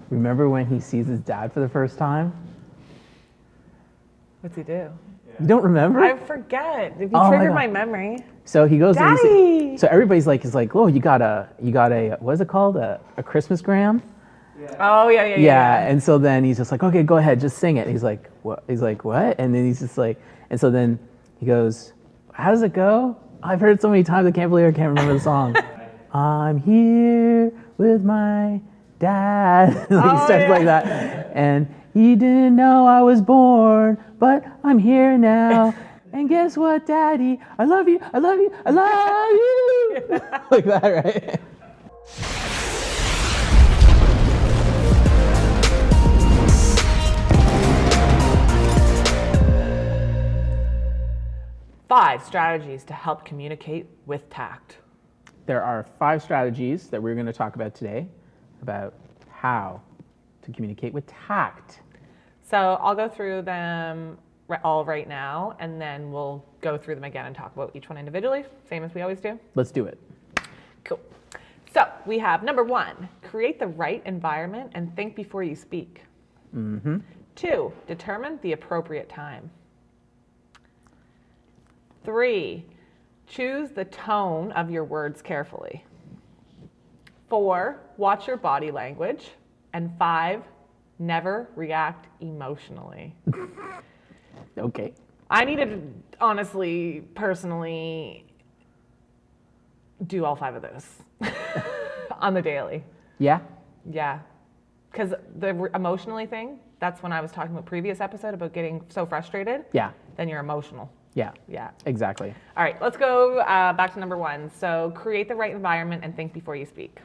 Remember when he sees his dad for the first time? What's he do? You don't remember? I forget. If you Oh my triggered God. my memory. So he goes. Daddy! So everybody's like, oh, you got a, what is it called? A Christmas gram? Oh, yeah. Yeah. And so then he's just like, okay, go ahead, just sing it. He's like, what? He's like, what? And then he's just like, and so then he goes, how does it go? I've heard it so many times, I can't believe I can't remember the song. I'm here with my dad. He starts like that. And he didn't know I was born, but I'm here now. And guess what, Daddy? I love you, I love you, I love you. Like that, right? Five strategies to help communicate with tact. There are 5 strategies that we're going to talk about today about how to communicate with tact. So I'll go through them all right now, and then we'll go through them again and talk about each one individually, same as we always do. Let's do it. Cool. So we have number 1, create the right environment and think before you speak. 2, determine the appropriate time. 3, choose the tone of your words carefully. 4, watch your body language. And 5, never react emotionally. Okay. I need to honestly, personally, do all 5 of those on the daily. Yeah? Yeah. Because the emotionally thing, that's when I was talking about previous episode about getting so frustrated. Yeah. Then you're emotional. Yeah. Yeah. Exactly. All right, let's go back to number 1. So create the right environment and think before you speak.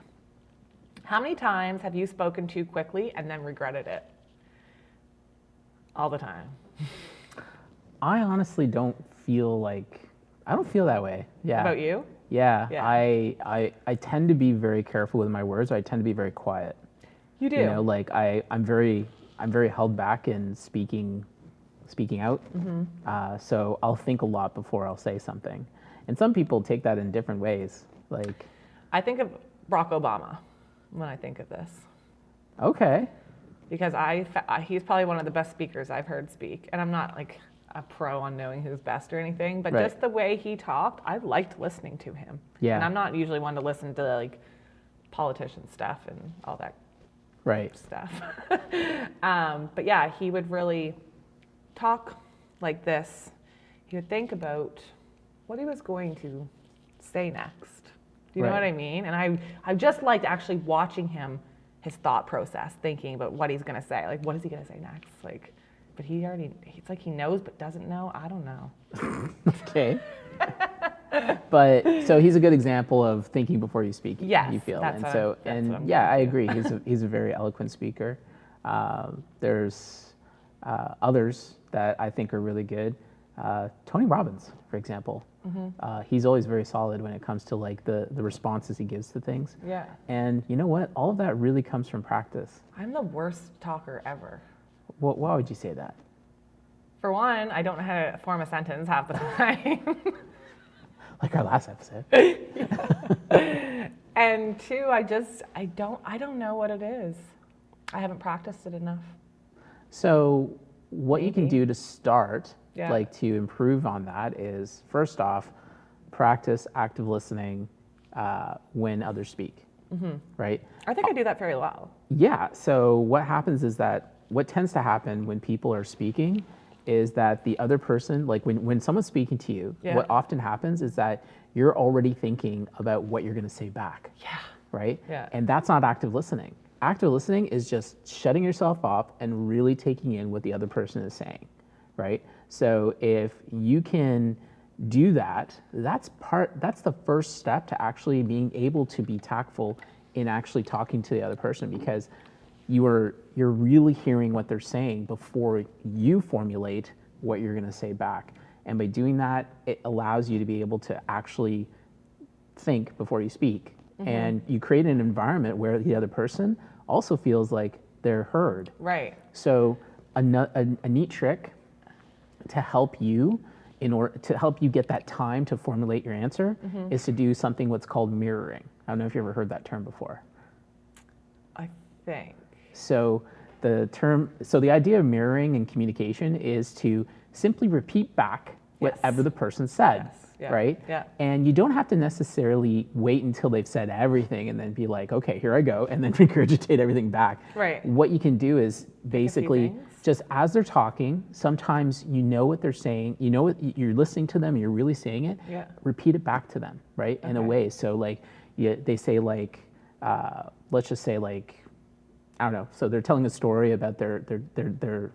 How many times have you spoken too quickly and then regretted it? All the time. I honestly don't feel that way. Yeah. About you? Yeah. Yeah. I tend to be very careful with my words. I tend to be very quiet. You do. You know, like I'm very held back in speaking out. So I'll think a lot before I'll say something. And some people take that in different ways. Like, I think of Barack Obama when I think of this. okay. Because he's probably one of the best speakers I've heard speak. And I'm not like a pro on knowing who's best or anything, but Right. just the way he talked, I liked listening to him. Yeah. And I'm not usually one to listen to like politician stuff and all that Right. stuff. But yeah, he would really talk like this. He would think about what he was going to say next. Do you know Right. what I mean? And I just liked actually watching him, his thought process, thinking about what he's going to say. Like, what is he going to say next? Like, but it's like he knows but doesn't know. I don't know. Okay. But so he's a good example of thinking before you speak. Yes, You feel, that's and what so I'm and going yeah, I to. agree. He's a very eloquent speaker. There's others that I think are really good. Tony Robbins, for example. He's always very solid when it comes to like the responses he gives to things. Yeah. And you know what? All of that really comes from practice. I'm the worst talker ever. Why would you say that? For one, I don't know how to form a sentence half the time. Like our last episode. And 2, I don't know what it is. I haven't practiced it enough. So what you can do to start, Yeah. like to improve on that, is first off, practice active listening when others speak, right? I think I do that very well. Yeah, so what happens is that what tends to happen when people are speaking is that the other person, like when someone's speaking to you, Yeah. what often happens is that you're already thinking about what you're going to say back. Yeah. Right? Yeah. And that's not active listening. Active listening is just shutting yourself off and really taking in what the other person is saying, right? So if you can do that, that's the first step to actually being able to be tactful in actually talking to the other person, because you're really hearing what they're saying before you formulate what you're going to say back. And by doing that, it allows you to be able to actually think before you speak. And you create an environment where the other person also feels like they're heard. Right. So a neat trick to help you get that time to formulate your answer is to do something what's called mirroring. I don't know if you ever heard that term before. I think. So the idea of mirroring in communication is to simply repeat back whatever the person said, Yes. Yeah. right? Yeah. And you don't have to necessarily wait until they've said everything and then be like, okay, here I go, and then regurgitate everything back. Right. What you can do is basically things. just as they're talking, sometimes you know what they're saying, you know what you're listening to them, you're really saying it. Yeah. Repeat it back to them, right? In a Okay. way. So like, they say like, let's just say like, I don't know. So they're telling a story about this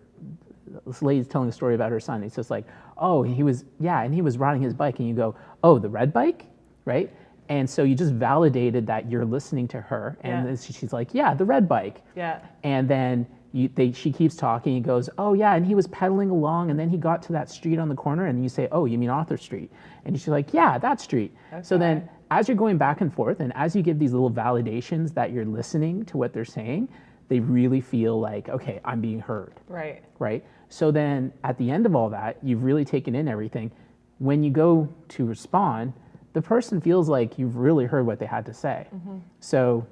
lady's telling a story about her son. It's just like, oh, and he was riding his bike, and you go, oh, the red bike, right? And so you just validated that you're listening to her, and Yeah. then she's like, yeah, the red bike. Yeah. And then she keeps talking. He goes, oh yeah, and he was pedaling along, and then he got to that street on the corner, and you say, oh, you mean Arthur Street? And she's like, yeah, that street. So then, as you're going back and forth, and as you give these little validations that you're listening to what they're saying, they really feel like, okay, I'm being heard. Right. Right? So then at the end of all that, you've really taken in everything. When you go to respond, the person feels like you've really heard what they had to say. Mm-hmm. So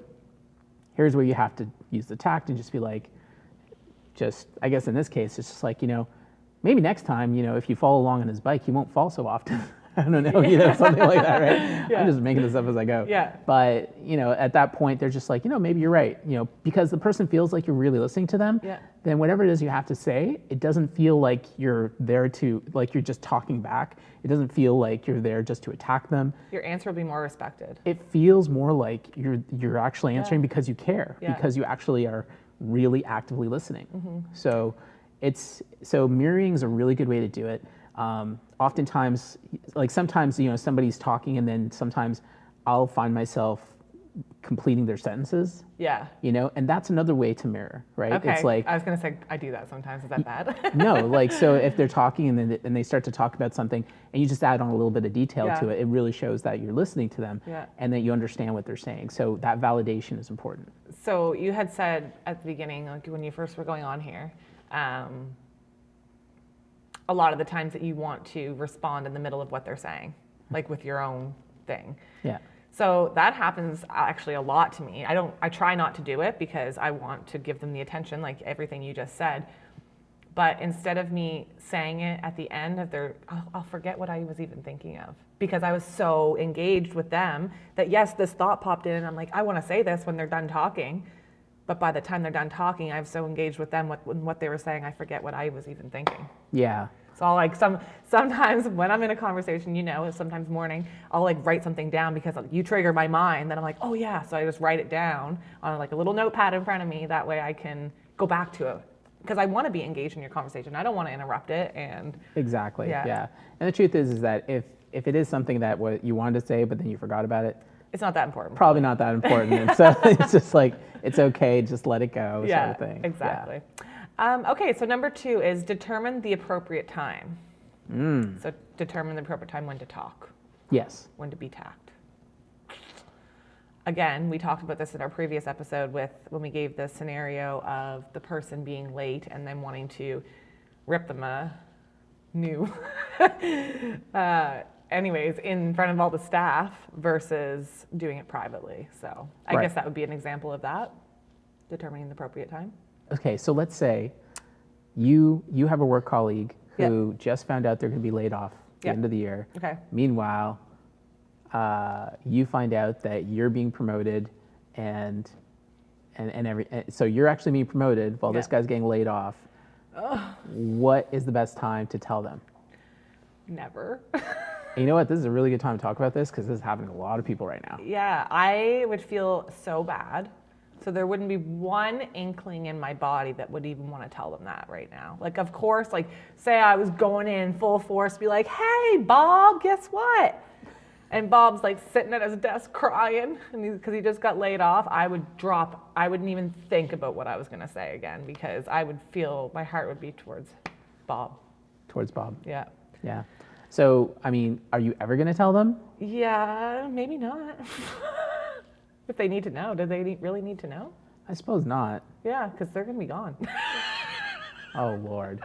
here's where you have to use the tact and just be like, I guess in this case, it's just like, maybe next time, if you follow along on his bike, you won't fall so often. I don't know, something like that, right? Yeah. I'm just making this up as I go. Yeah. But, at that point, they're just like, maybe you're right. Because the person feels like you're really listening to them, Yeah. then whatever it is you have to say, it doesn't feel like you're there like you're just talking back. It doesn't feel like you're there just to attack them. Your answer will be more respected. It feels more like you're actually answering because you care, because you actually are really actively listening. Mm-hmm. So mirroring is a really good way to do it. Oftentimes, like sometimes, somebody's talking and then sometimes I'll find myself completing their sentences. Yeah. And that's another way to mirror, right? Okay. It's like, I was going to say, I do that sometimes. Is that bad? no, like, so if they're talking and they start to talk about something and you just add on a little bit of detail to it, it really shows that you're listening to them and that you understand what they're saying. So that validation is important. So you had said at the beginning, like when you first were going on here, a lot of the times that you want to respond in the middle of what they're saying, like with your own thing. Yeah. So that happens actually a lot to me. I try not to do it because I want to give them the attention, like everything you just said. But instead of me saying it at the end of I'll forget what I was even thinking of because I was so engaged with them that yes, this thought popped in and I'm like, I want to say this when they're done talking. But by the time they're done talking, I'm so engaged with them, what they were saying, I forget what I was even thinking. Yeah. So I'll like sometimes when I'm in a conversation, sometimes morning, I'll like write something down because you trigger my mind. Then I'm like, oh yeah. So I just write it down on like a little notepad in front of me. That way I can go back to it because I want to be engaged in your conversation. I don't want to interrupt it. And exactly. Yeah. And the truth is that if it is something that what you wanted to say, but then you forgot about it, it's not that important. Probably not that important. And so it's just like, it's okay, just let it go, yeah, sort of thing. Exactly. Yeah. Okay, so number 2 is determine the appropriate time. So determine the appropriate time when to talk. Yes. When to be tact. Again, we talked about this in our previous episode when we gave the scenario of the person being late and then wanting to rip them a new anyways, in front of all the staff versus doing it privately. So I guess that would be an example of that, determining the appropriate time. Okay, so let's say you have a work colleague who just found out they're going to be laid off at the end of the year. Okay. Meanwhile, you find out that you're being promoted and so you're actually being promoted while this guy's getting laid off. What is the best time to tell them? Never. And you know what? This is a really good time to talk about this because this is happening to a lot of people right now. Yeah, I would feel so bad. So there wouldn't be one inkling in my body that would even want to tell them that right now. Like, of course, like, say I was going in full force, be like, hey, Bob, guess what? And Bob's like sitting at his desk crying because he just got laid off. I wouldn't even think about what I was going to say again because I would feel my heart would be towards Bob. Towards Bob. Yeah. Yeah. So, I mean, are you ever going to tell them? Yeah, maybe not. If they need to know, do they really need to know? I suppose not. Yeah, because they're going to be gone. Oh, Lord.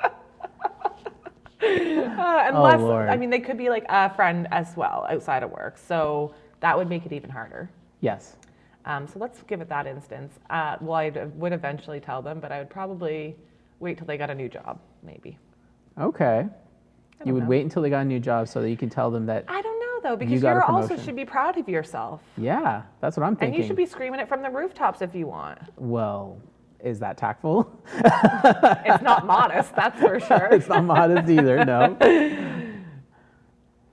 Unless, Lord. I mean, they could be like a friend as well outside of work. So that would make it even harder. Yes. So let's give it that instance. Well, I would eventually tell them, but I would probably wait till they got a new job, maybe. Okay. I You don't would know. wait until they got a new job so that you can tell them that, I don't know though, because got a you also promotion. should be proud of yourself. yeah, that's what I'm And thinking. you should be screaming it from the rooftops if you want. Well, is that tactful? It's not modest, that's for sure. It's not modest either, no.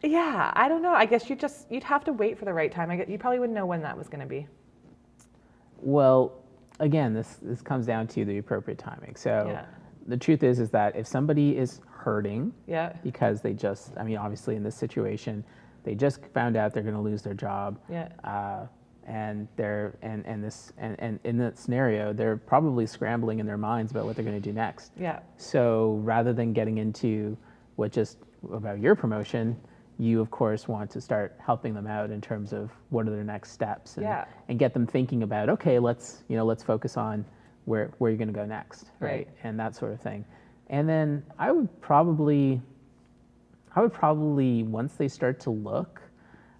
Yeah, I don't know. I guess you'd have to wait for the right time. You probably wouldn't know when that was going to be. Well, again, this comes down to the appropriate timing. So Yeah. the truth is that if somebody is hurting Yeah. because obviously in this situation, they just found out they're going to lose their job. Yeah. And in that scenario, they're probably scrambling in their minds about what they're going to do next. Yeah. So rather than getting into about your promotion, you of course want to start helping them out in terms of what are their next steps and get them thinking about, okay, let's focus on where you're going to go next, right? And that sort of thing. And then I would probably once they start to look,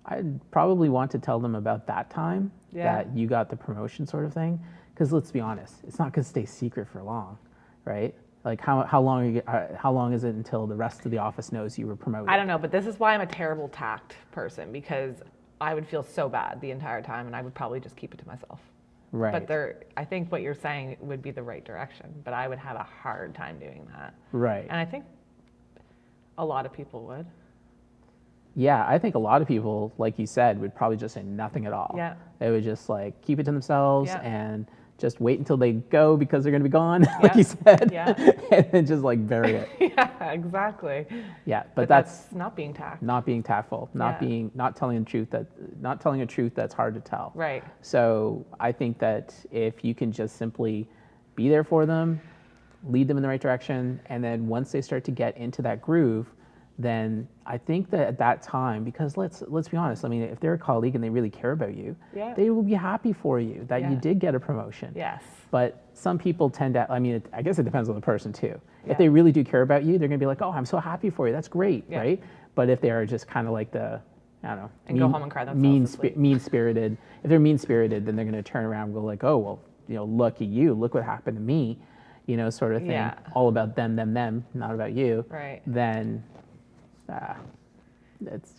I'd probably want to tell them about that time that you got the promotion sort of thing. Because let's be honest, it's not going to stay secret for long, right? Like how long is it until the rest of the office knows you were promoted? I don't know, but this is why I'm a terrible tact person, because I would feel so bad the entire time and I would probably just keep it to myself. Right. But I think what you're saying would be the right direction, but I would have a hard time doing that. Right. And I think a lot of people would. Yeah, I think a lot of people, like you said, would probably just say nothing at all. Yeah. They would just like keep it to themselves Yeah. and just wait until they go because they're going to be gone, like Yeah. you said, Yeah. and then just like bury it. Yeah, exactly. Yeah, But that's not being tact. not being tactful, not telling a truth that's hard to tell. Right. So I think that if you can just simply be there for them, lead them in the right direction, and then once they start to get into that groove, then I think that at that time, because let's be honest, I mean, if they're a colleague and they really care about you, Yeah. they will be happy for you that you Yeah. did get a promotion. Yes. But some people tend to, I guess it depends on the person too. Yeah. If they really do care about you, they're going to be like, oh, I'm so happy for you. That's great, Yeah. right? But if they are just kind of like I don't know. And go home and cry themselves to sleep. Mean-spirited. If they're mean-spirited, then they're going to turn around and go like, oh, well, look at you. Look what happened to me, sort of thing. Yeah. All about them, not about you. Right. Then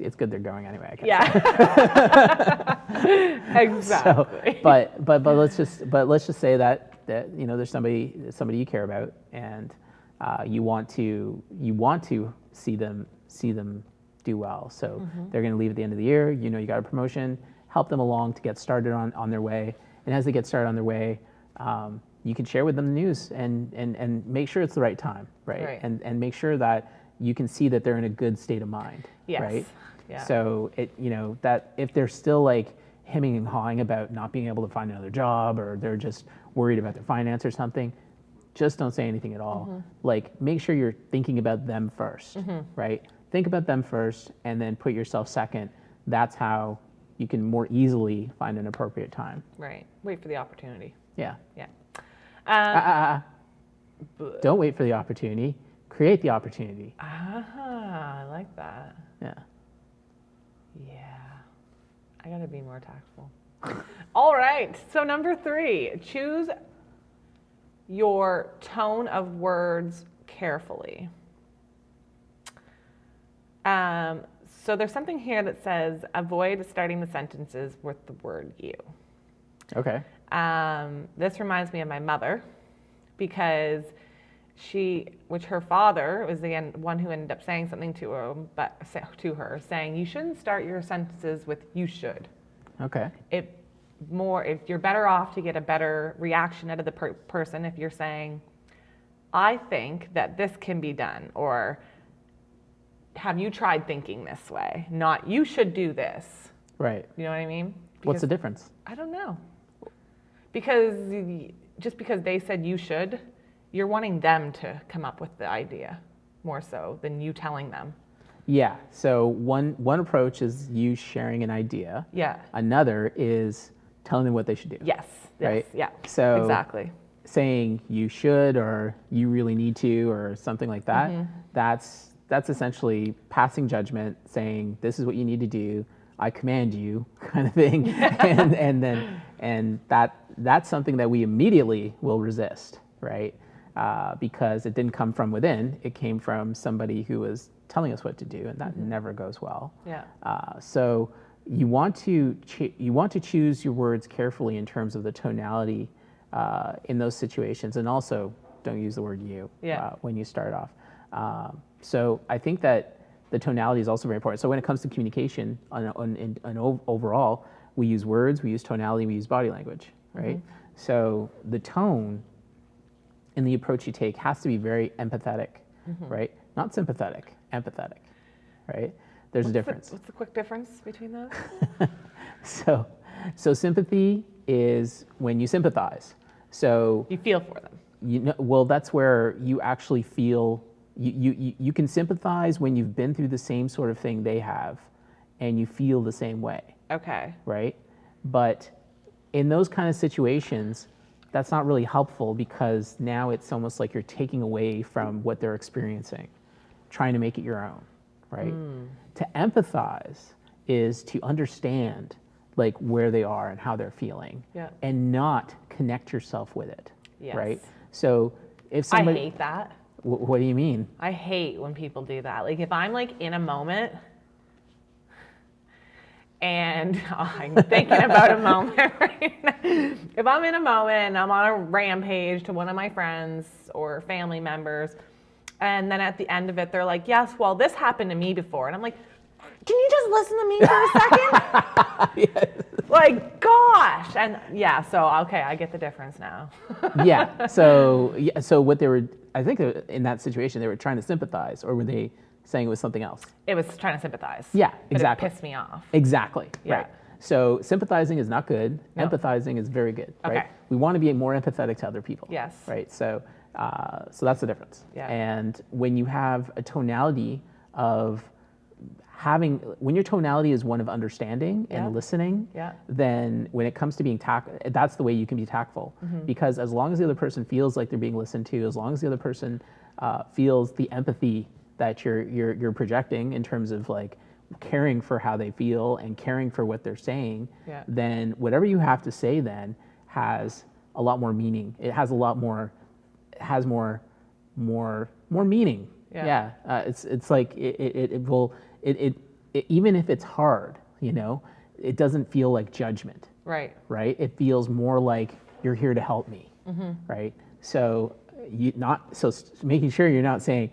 it's good they're going anyway, I guess. Yeah. Exactly. So, but let's just say that there's somebody you care about, and you want to see them do well. So they're going to leave at the end of the year. You got a promotion. Help them along to get started on their way, and as they get started on their way, you can share with them the news and make sure it's the right time, right? And make sure that you can see that they're in a good state of mind, Yes. right? Yeah. So that if they're still like hemming and hawing about not being able to find another job, or they're just worried about their finance or something, just don't say anything at all. Like, make sure you're thinking about them first, right? Think about them first and then put yourself second. That's how you can more easily find an appropriate time. Right. Wait for the opportunity. Yeah. Yeah. Don't wait for the opportunity. Create the opportunity. I like that. Yeah. Yeah. I gotta be more tactful. All right. So number 3, choose your tone of words carefully. So there's something here that says avoid starting the sentences with the word you. Okay. This reminds me of my mother, because her father was the one who ended up saying something to her, saying you shouldn't start your sentences with you should. Okay. If you're better off to get a better reaction out of the person if you're saying, I think that this can be done, or have you tried thinking this way? Not you should do this. Right. You know what I mean? What's the difference? I don't know. Because just because they said you should, you're wanting them to come up with the idea more so than you telling them. Yeah. So one approach is you sharing an idea. Yeah. Another is telling them what they should do. Yes. Right? Yeah. So exactly. Saying you should, or you really need to, or something like that, that's essentially passing judgment, saying this is what you need to do. I command you kind of thing. And that's something that we immediately will resist, right? Because it didn't come from within, it came from somebody who was telling us what to do, and that never goes well. Yeah. So you want to choose your words carefully in terms of the tonality in those situations, and also don't use the word you when you start off. So I think that the tonality is also very important. So when it comes to communication, overall, we use words, we use tonality, we use body language, right? So the tone in the approach you take has to be very empathetic, right? Not sympathetic, empathetic, right? There's a difference. What's the quick difference between those? So sympathy is when you sympathize. So You feel for them. well, that's where you actually feel. You can sympathize when you've been through the same sort of thing they have, and you feel the same way. Okay. Right? But in those kind of situations, that's not really helpful because now it's almost like you're taking away from what they're experiencing, trying to make it your own, right? To empathize is to understand like where they are and how they're feeling, and not connect yourself with it, right? So if somebody, I hate that. What do you mean? I hate when people do that. Like if I'm like in a moment and I'm thinking about a moment, right? If I'm in a moment and I'm on a rampage to one of my friends or family members, and then at the end of it, they're like, yes, well, this happened to me before. And I'm like, can you just listen to me for a second? Yes. Like, gosh. And yeah, so, okay, I get the difference now. So what they were, I think in that situation, they were trying to sympathize, or were they saying it was something else? It was trying to sympathize. Yeah, but exactly. it pissed me off. Exactly, Yeah. right. So sympathizing is not good. No. Empathizing is very good, right? Okay. We want to be more empathetic to other people. Yes. Right, so that's the difference. Yeah. And when you have a tonality of when your tonality is one of understanding and listening, then when it comes to being that's the way you can be tactful. Because as long as the other person feels like they're being listened to, as long as the other person feels the empathy that you're projecting in terms of like caring for how they feel and caring for what they're saying, then whatever you have to say then has a lot more meaning. It has a lot more, it has more meaning. Yeah. It's like it will, even if it's hard, it doesn't feel like judgment. Right. Right? It feels more like you're here to help me. Right? So making sure you're not saying,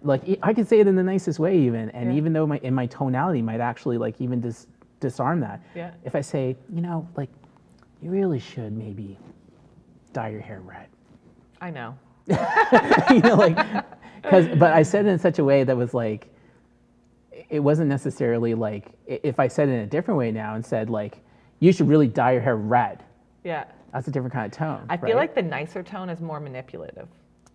like I could say it in the nicest way even, and even though my tonality might actually like even disarm that. Yeah. If I say, like you really should maybe dye your hair red. I know. But I said it in such a way that was like, it wasn't necessarily like, if I said it in a different way now and said like, you should really dye your hair red. Yeah. That's a different kind of tone. I feel like the nicer tone is more manipulative.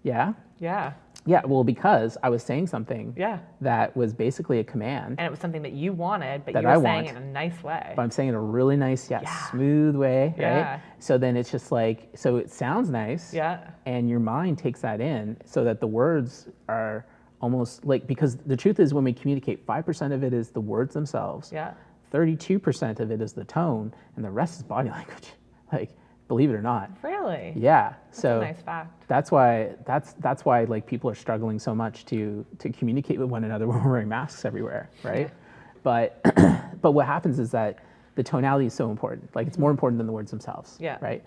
Yeah? Yeah. Yeah, well, because I was saying something that was basically a command. And it was something that you wanted, but that you were I saying want, it in a nice way. But I'm saying it in a really nice, smooth way, Yeah. right? So then it's just like, so it sounds nice. Yeah. And your mind takes that in so that the words are almost like, because the truth is when we communicate, 5% of it is the words themselves. Yeah. 32% of it is the tone, and the rest is body language. Like, believe it or not. Really? Yeah. That's so a nice fact. That's why like people are struggling so much to communicate with one another when we're wearing masks everywhere, right? Yeah. But what happens is that the tonality is so important. Like it's more important than the words themselves. Yeah. Right.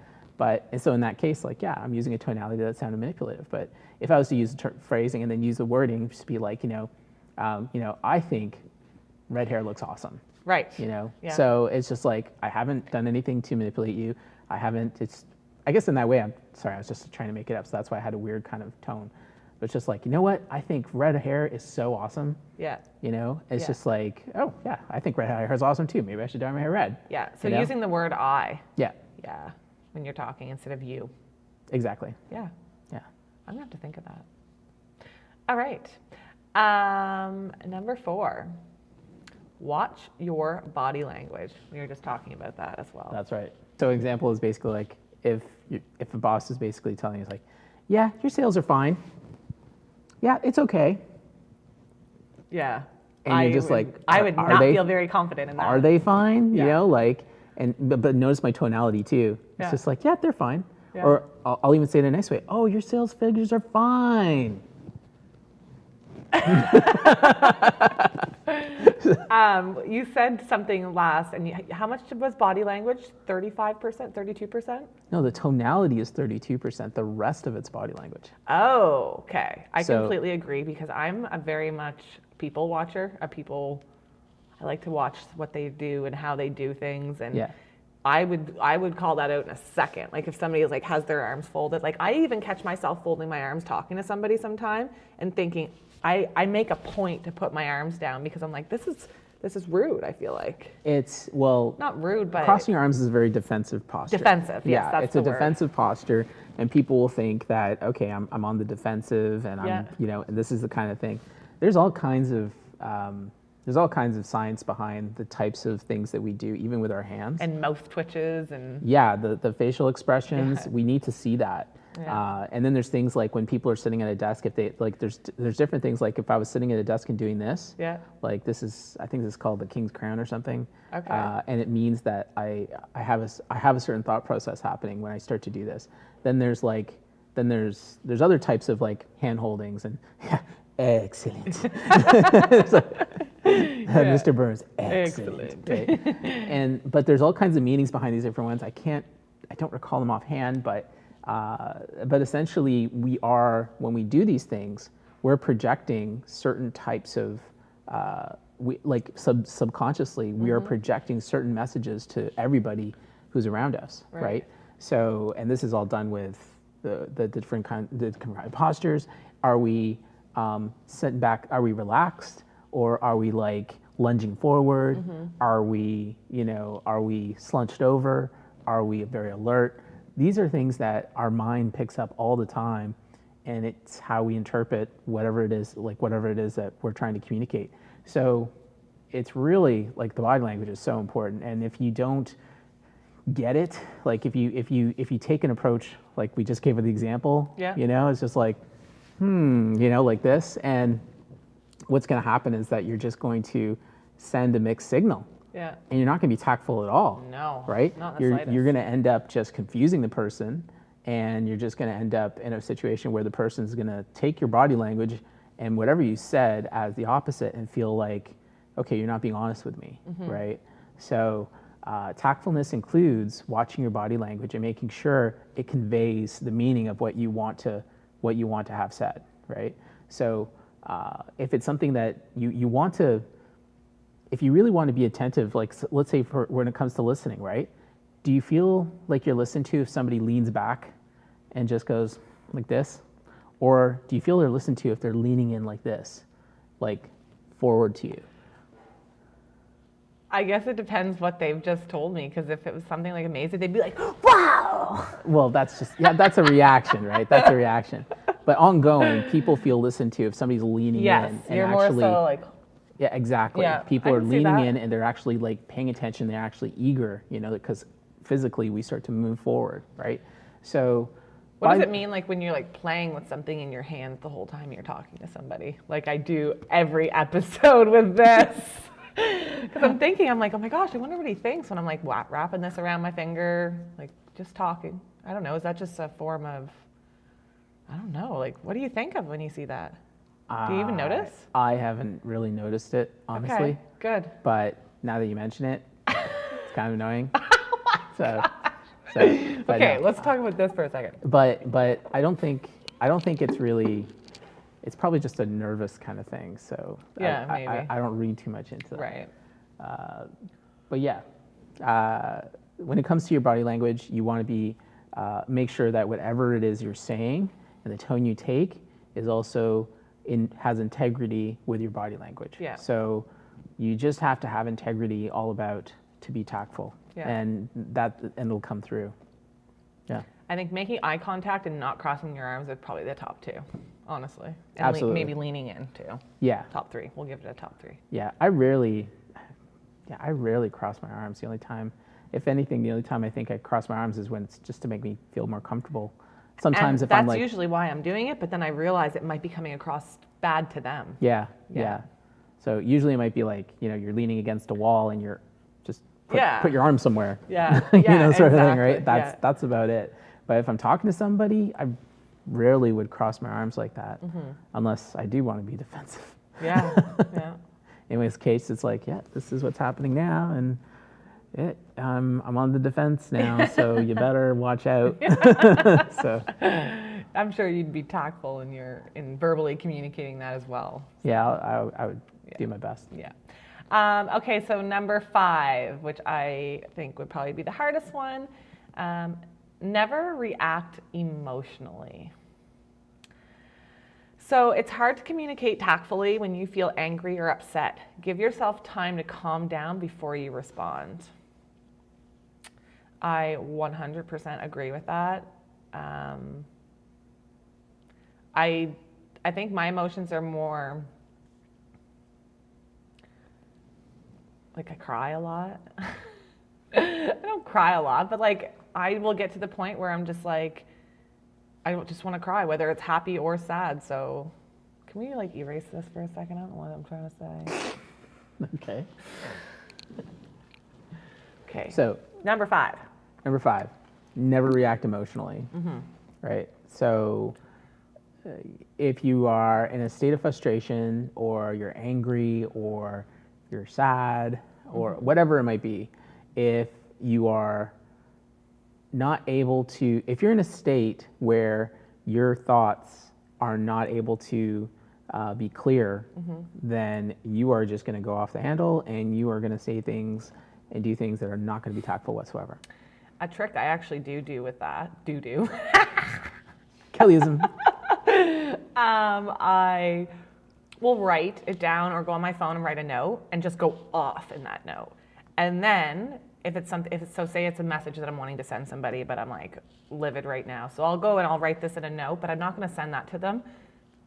And so in that case, like I'm using a tonality that sounded manipulative. But if I was to use the phrasing and then use the wording, just be like, I think red hair looks awesome. Right. Yeah. So it's just like I haven't done anything to manipulate you. I guess in that way, I'm sorry, I was just trying to make it up, so that's why I had a weird kind of tone. But it's just like, what? I think red hair is so awesome. Yeah. It's just like, oh, yeah, I think red hair is awesome too. Maybe I should dye my hair red. Yeah, so using the word I. Yeah. Yeah, when you're talking instead of you. Exactly. Yeah. Yeah. I'm going to have to think of that. All right. Number 4. Watch your body language. We were just talking about that as well. That's right. So example is basically like if a boss is basically telling you, like, yeah, your sales are fine. Yeah, it's okay. Yeah. and you're just like, I would are not they, feel very confident in that. are they fine? Yeah. You know, like, but notice my tonality too. It's Yeah. just like, yeah, they're fine. Yeah. Or I'll even say it in a nice way. Oh, your sales figures are fine. You said something last, and how much was body language? 35%, 32%? No, the tonality is 32%. The rest of it's body language. Oh, okay. I So- completely agree because I'm a very much people watcher. I like to watch what they do and how they do things, and Yeah. I would call that out in a second. Like if somebody like has their arms folded, like I even catch myself folding my arms talking to somebody sometime and thinking I make a point to put my arms down because I'm like this is rude. I feel like It's, well, not rude, but crossing your arms is a very defensive posture. defensive. Yes, Yeah, that's it's the a word. defensive posture, and people will think that, okay, I'm on the defensive, and Yeah. I'm, you know, and this is the kind of thing. There's all kinds of science behind the types of things that we do, even with our hands. And mouth twitches and Yeah, the facial expressions, Yeah. we need to see that. Yeah. And then there's things like when people are sitting at a desk, if they like, there's different things. Like if I was sitting at a desk and doing this, yeah. like this is, I think this is called the King's Crown or something. Okay. And it means that I have a certain thought process happening when I start to do this. Then there's other types of like hand holdings and excellent. It's like, Mr. Burns, excellent. Right? But there's all kinds of meanings behind these different ones. I don't recall them offhand, but essentially when we do these things, we're projecting certain types of, subconsciously, we are projecting certain messages to everybody who's around us, right? So, and this is all done with the different kind of postures. Are we sitting back? Are we relaxed? Or are we like lunging forward? Are we slunched over? Are we very alert? These are things that our mind picks up all the time, and it's how we interpret whatever it is that we're trying to communicate. So it's really like the body language is so important. And if you don't get it, like if you take an approach like we just gave with the example, Yeah. it's just like, like this, and what's going to happen is that you're just going to send a mixed signal. Yeah. And you're not going to be tactful at all. No. Right? Not in the slightest. You're going to end up just confusing the person, and you're just going to end up in a situation where the person's going to take your body language and whatever you said as the opposite and feel like, okay, you're not being honest with me, right? So tactfulness includes watching your body language and making sure it conveys the meaning of what you want to have said, right? So if it's something that you want to, if you really want to be attentive, like let's say when it comes to listening, right? Do you feel like you're listened to if somebody leans back and just goes like this? Or do you feel they're listened to if they're leaning in like this, like forward to you? I guess it depends what they've just told me, because if it was something like amazing, they'd be like, wow. Well, that's a reaction, right? That's a reaction. But ongoing, people feel listened to if somebody's leaning Yes, in and you're actually. more so like, Yeah, exactly. Yeah, People I are can see leaning that. in and they're actually like paying attention. They're actually eager, because physically we start to move forward, right? So. what does it mean like when you're like playing with something in your hands the whole time you're talking to somebody? Like I do every episode with this. Because I'm like, oh my gosh, I wonder what he thinks when I'm like wrapping this around my finger, like just talking. I don't know. Is that just a form of, I don't know. Like, what do you think of when you see that? Do you even notice? I haven't really noticed it, honestly. Okay, good. But now that you mention it, it's kind of annoying. But Okay, no. let's talk about this for a second. But I don't think it's really. It's probably just a nervous kind of thing. So Yeah, maybe. I don't read too much into that. Right. But yeah, when it comes to your body language, you want to be make sure that whatever it is you're saying and the tone you take is also has integrity with your body language. Yeah. So you just have to have integrity all about to be tactful, Yeah. and it'll come through. Yeah. I think making eye contact and not crossing your arms is probably the top two, honestly. And Absolutely. maybe leaning in too. Yeah. Top three. We'll give it a top three. Yeah. I rarely cross my arms. The only time I think I cross my arms is when it's just to make me feel more comfortable. Sometimes and if I'm that's like, usually why I'm doing it, but then I realize it might be coming across bad to them. yeah. Yeah. So usually it might be like, you're leaning against a wall and you're just Yeah. put your arm somewhere. Yeah. Sort Yeah, of thing, exactly. right? Yeah. That's about it. But if I'm talking to somebody, I rarely would cross my arms like that, unless I do want to be defensive. Yeah. Yeah. In this case, it's like, yeah, this is what's happening now, and I'm on the defense now, so you better watch out. So I'm sure you'd be tactful in verbally communicating that as well. yeah, I would do my best. Yeah. Okay, so number 5, which I think would probably be the hardest one, never react emotionally. So it's hard to communicate tactfully when you feel angry or upset. Give yourself time to calm down before you respond. I 100% agree with that. I think my emotions are more like I cry a lot. I don't cry a lot, but like I will get to the point where I'm just like, I just want to cry, whether it's happy or sad. So can we like erase this for a second? I don't know what I'm trying to say. Okay. Okay. So Number 5, never react emotionally. Right. So if you are in a state of frustration, or you're angry, or you're sad, or whatever it might be, if you are not able to, if you're in a state where your thoughts are not able to be clear, then you are just going to go off the handle, and you are going to say things and do things that are not going to be tactful whatsoever. a trick I actually do with that, Kellyism. I will write it down or go on my phone and write a note and just go off in that note. And then say it's a message that I'm wanting to send somebody, but I'm like livid right now. So I'll go and I'll write this in a note, but I'm not going to send that to them.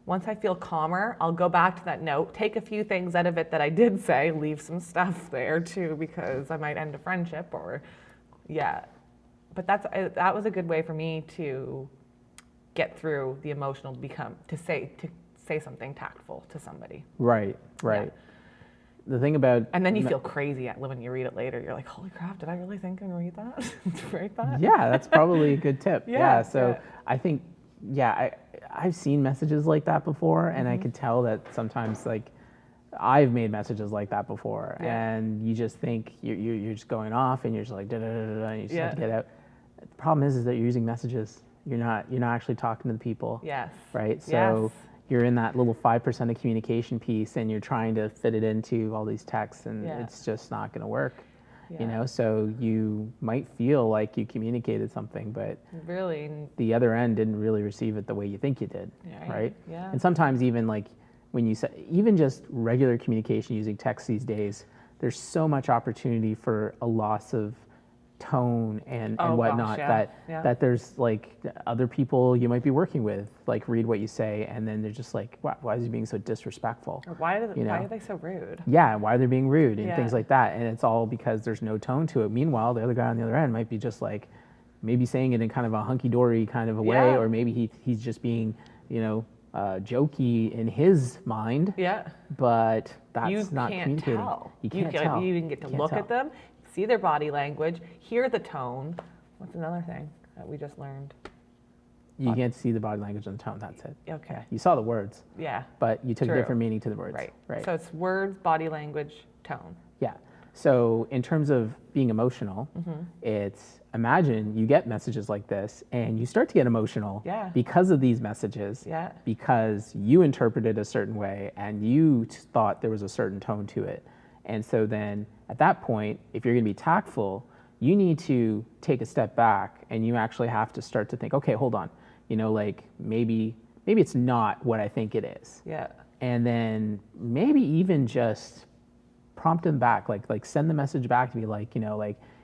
Once I feel calmer, I'll go back to that note, take a few things out of it that I did say, leave some stuff there too, because I might end a friendship or, yeah. But that was a good way for me to get through the emotional, to say something tactful to somebody. Right. Yeah. The thing about, and then you feel crazy when you read it later. You're like, holy crap, did I really think and read that? Write that? Yeah, that's probably a good tip. So yeah. I think, I've seen messages like that before, and I could tell that sometimes, like, I've made messages like that before, and you just think you're just going off, and you're just like da da da da, and you just have to get out. The problem is that you're using messages. You're not actually talking to the people. Yes. Right. So you're in that little 5% of communication piece, and you're trying to fit it into all these texts, and it's just not going to work. So you might feel like you communicated something, but really the other end didn't really receive it the way you think you did. Right. Yeah. And sometimes even like when you say, even just regular communication using text these days, there's so much opportunity for a loss of tone and whatnot, that there's like other people you might be working with, like, read what you say, and then they're just like, why is he being so disrespectful? Or why are they so rude? Yeah, why are they being rude and things like that? And it's all because there's no tone to it. Meanwhile, the other guy on the other end might be just like, maybe saying it in kind of a hunky-dory kind of a way, or maybe he's just being, jokey in his mind. Yeah. But that's not communicating. Tell. You can't tell. You can get to look at them, see their body language, hear the tone. What's another thing that we just learned? You can't see the body language and the tone, that's it. Okay. Yeah, you saw the words. Yeah. But you took a different meaning to the words. Right. So it's words, body language, tone. Yeah. So in terms of being emotional, it's, imagine you get messages like this and you start to get emotional because of these messages, because you interpreted a certain way and you thought there was a certain tone to it. And so then at that point, if you're going to be tactful, you need to take a step back, and you actually have to start to think, okay, hold on, like maybe it's not what I think it is. Yeah. And then maybe even just prompt them back, like send the message back to be like,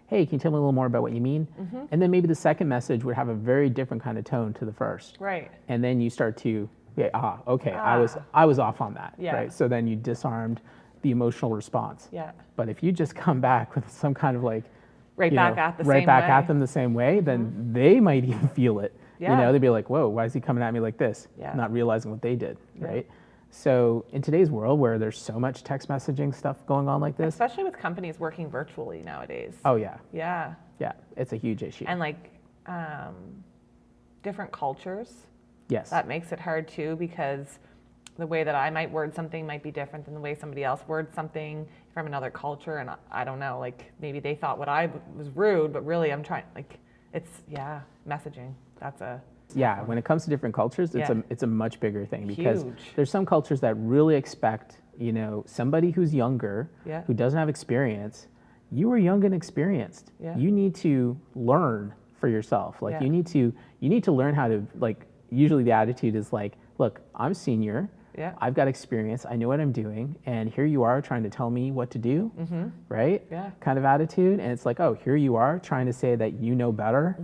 hey, can you tell me a little more about what you mean? And then maybe the second message would have a very different kind of tone to the first. Right. And then you start to, I was off on that. Yeah. Right. So then you disarmed the emotional response. Yeah. But if you just come back with some kind of like, right back at them the same way, then they might even feel it. Yeah. They'd be like, whoa, why is he coming at me like this? Yeah. Not realizing what they did. Right. So in today's world where there's so much text messaging stuff going on like this, Especially with companies working virtually nowadays. oh yeah, Yeah. yeah, it's a huge issue. And like different cultures, Yes. that makes it hard too, because the way that I might word something might be different than the way somebody else words something from another culture. And I don't know, like maybe they thought what I was rude, but really I'm trying, like, it's, messaging. That's a, Yeah, when it comes to different cultures, Yeah. it's a much bigger thing because Huge. there's some cultures that really expect, somebody who's younger, Yeah. who doesn't have experience. You are young and experienced. Yeah. You need to learn for yourself. Like Yeah. you need to learn how to, like, usually the attitude is like, look, I'm senior. Yeah. I've got experience. I know what I'm doing. And here you are trying to tell me what to do, right? Yeah. Kind of attitude. And it's like, oh, here you are trying to say that you know better,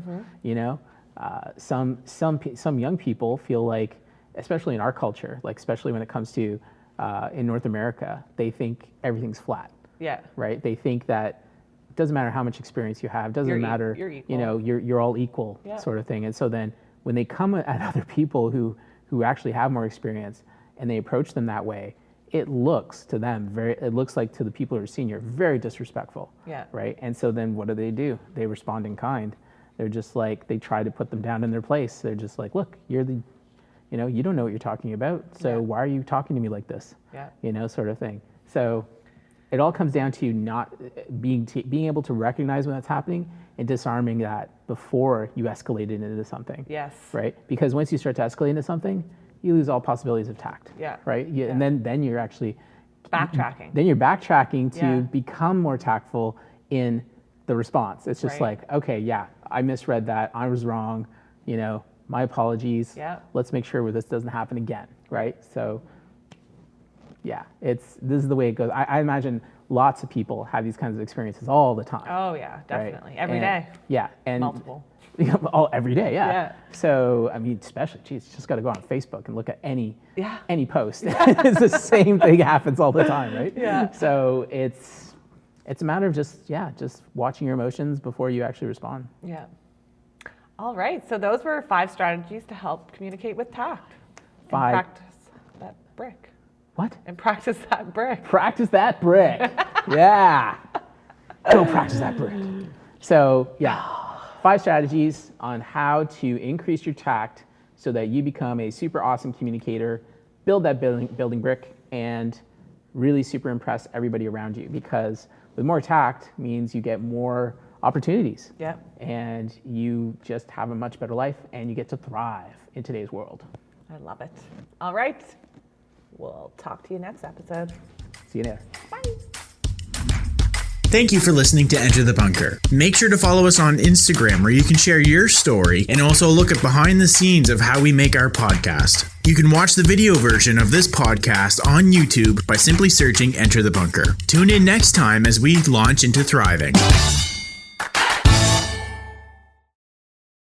Some young people feel like, especially in our culture, like especially when it comes to in North America, they think everything's flat, yeah. right? They think that it doesn't matter how much experience you have, doesn't matter, you're equal. you're all equal, Yeah. sort of thing. And so then when they come at other people who actually have more experience and they approach them that way, it looks to them it looks like to the people who are senior, very disrespectful, Yeah. right? And so then what do? They respond in kind. They're just like, they try to put them down in their place. They're just like, look, you don't know what you're talking about. So Yeah. why are you talking to me like this? Yeah. Sort of thing. So it all comes down to not being able to recognize when that's happening and disarming that before you escalate it into something. Yes. Right? Because once you start to escalate into something, you lose all possibilities of tact. Yeah. Right? And then you're actually Backtracking. Then you're backtracking to Yeah. become more tactful in the response. It's just Right. like, okay, yeah, I misread that. I was wrong. My apologies. Yeah. Let's make sure this doesn't happen again. Right? So, yeah, this is the way it goes. I imagine lots of people have these kinds of experiences all the time. Oh yeah, definitely. right? Every day. Yeah. And Multiple. every day, yeah. Yeah. So, I mean, especially, geez, just got to go on Facebook and look at any post. It's the same thing happens all the time, right? Yeah. So it's a matter of just watching your emotions before you actually respond. Yeah. All right. So those were 5 strategies to help communicate with tact. 5. And practice that brick. What? And practice that brick. Practice that brick. Yeah. Go practice that brick. So, yeah. 5 strategies on how to increase your tact so that you become a super awesome communicator, build that building brick, and really super impress everybody around you, because with more tact means you get more opportunities. Yeah. And you just have a much better life and you get to thrive in today's world. I love it. All right. We'll talk to you next episode. See you there. Bye. Thank you for listening to Enter the Bunker. Make sure to follow us on Instagram, where you can share your story and also look at behind the scenes of how we make our podcast. You can watch the video version of this podcast on YouTube by simply searching Enter the Bunker. Tune in next time as we launch into thriving.